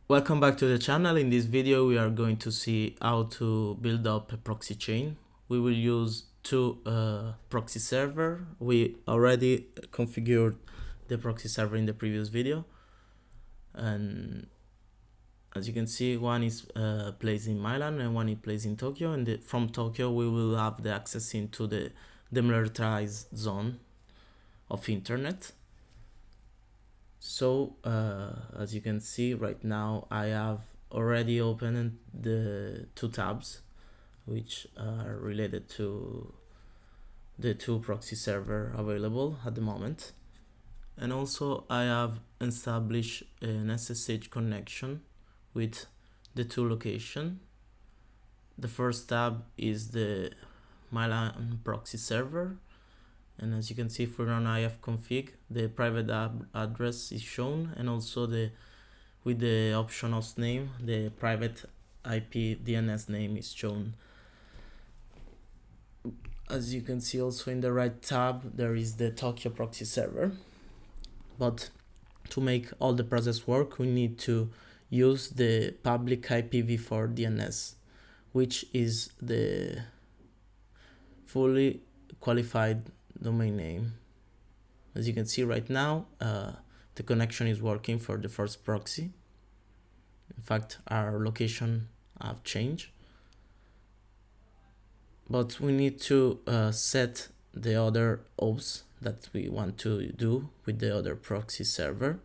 Welcome back to the channel. In this video we are going to see how to build up a proxy chain. We will use two proxy server. We already configured the proxy server in the previous video, and as you can see, one is placed in Milan and one is placed in Tokyo, and from Tokyo we will have the access into the demilitarized zone of internet. So as you can see right now, I have already opened the two tabs which are related to the two proxy server available at the moment, and also I have established an SSH connection with the two locations. The first tab is the Milan proxy server, and as you can see, if we run ifconfig, the private address is shown, and also with the option host name, the private IP DNS name is shown. As you can see also in the right tab, there is the Tokyo proxy server. But to make all the process work, we need to use the public IPv4 DNS, which is the fully qualified domain name. As you can see right now, the connection is working for the first proxy. In fact, our location have changed, but we need to set the other hosts that we want to do with the other proxy server,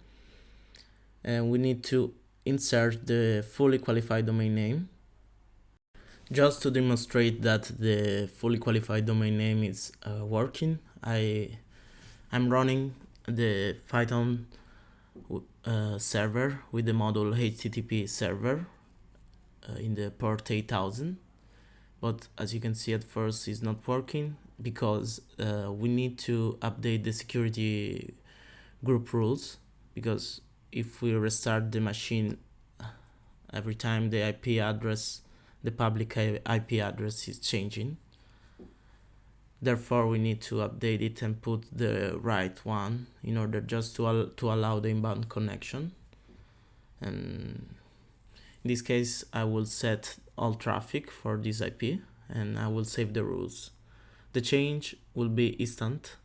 and we need to insert the fully qualified domain name. Just to demonstrate that the fully qualified domain name is working, I'm running the Python server with the module HTTP server in the port 8000. But as you can see, at first it's not working because we need to update the security group rules, because if we restart the machine every time the IP address, the public IP address is changing. Therefore, we need to update it and put the right one in order just to allow the inbound connection. And in this case, I will set all traffic for this IP and I will save the rules. The change will be instant.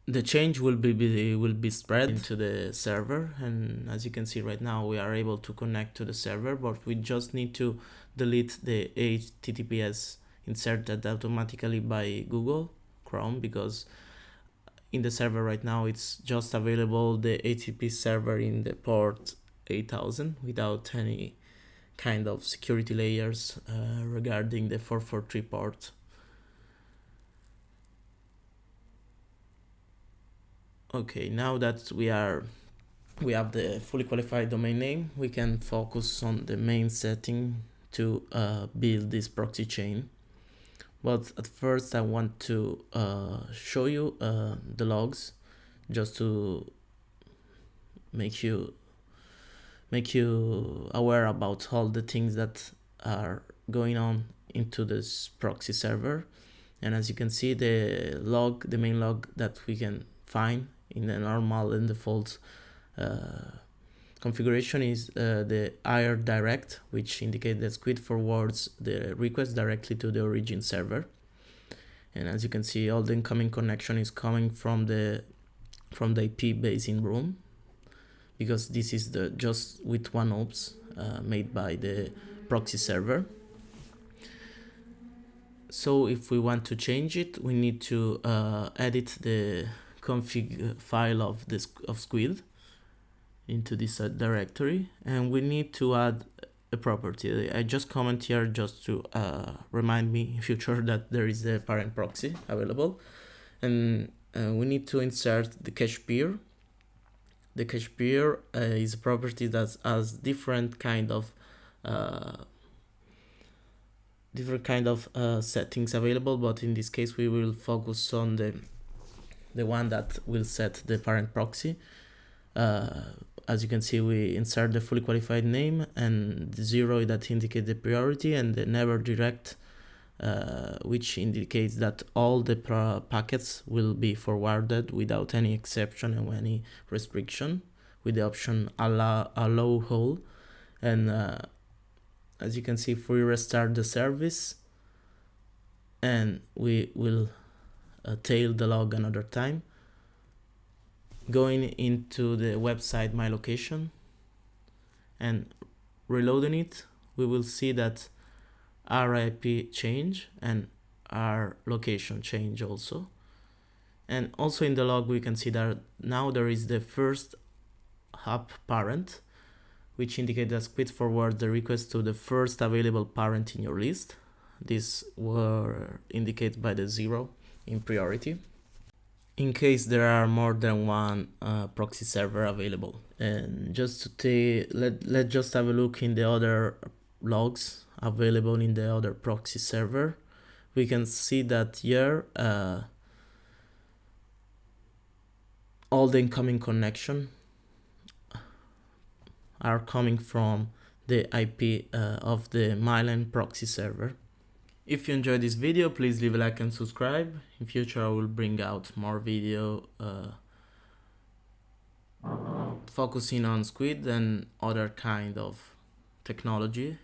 The change will be spread into the server, and as you can see right now, we are able to connect to the server, but we just need to delete the HTTPS inserted automatically by Google Chrome, because in the server right now it's just available the HTTP server in the port 8000 without any kind of security layers regarding the 443 port. Okay, now that we have the fully qualified domain name, we can focus on the main setting to build this proxy chain. But at first I want to show you the logs, just to make you aware about all the things that are going on into this proxy server. And as you can see, the main log that we can find in the normal and default configuration is the IR direct, which indicates that Squid forwards the request directly to the origin server. And as you can see, all the incoming connection is coming from the IP base in room, because this is the just with one host made by the proxy server. So if we want to change it, we need to edit the config file of Squid into this directory, and we need to add a property. I just comment here just to remind me in future that there is a parent proxy available, and we need to insert the cache peer. The cache peer is a property that has different kind of settings available, but in this case we will focus on the one that will set the parent proxy. as you can see, we insert the fully qualified name and the 0 that indicates the priority, and the never direct, which indicates that all the packets will be forwarded without any exception and any restriction, with the option allow all. And as you can see, if we restart the service and we will tail the log another time, going into the website My Location and reloading it, we will see that our IP change and our location change also. And also in the log we can see that now there is the first app parent, which indicates that Squid forwards the request to the first available parent in your list. This were indicated by the 0 in priority, in case there are more than one proxy server available. And just to let's just have a look in the other logs available in the other proxy server. We can see that here all the incoming connection are coming from the IP of the Milan proxy server. If you enjoyed this video, please leave a like and subscribe. In future I will bring out more video focusing on Squid and other kind of technology.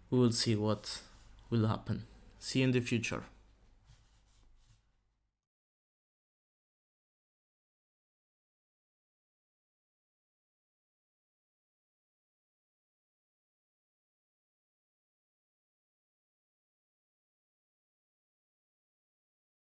We will see what will happen. See you in the future.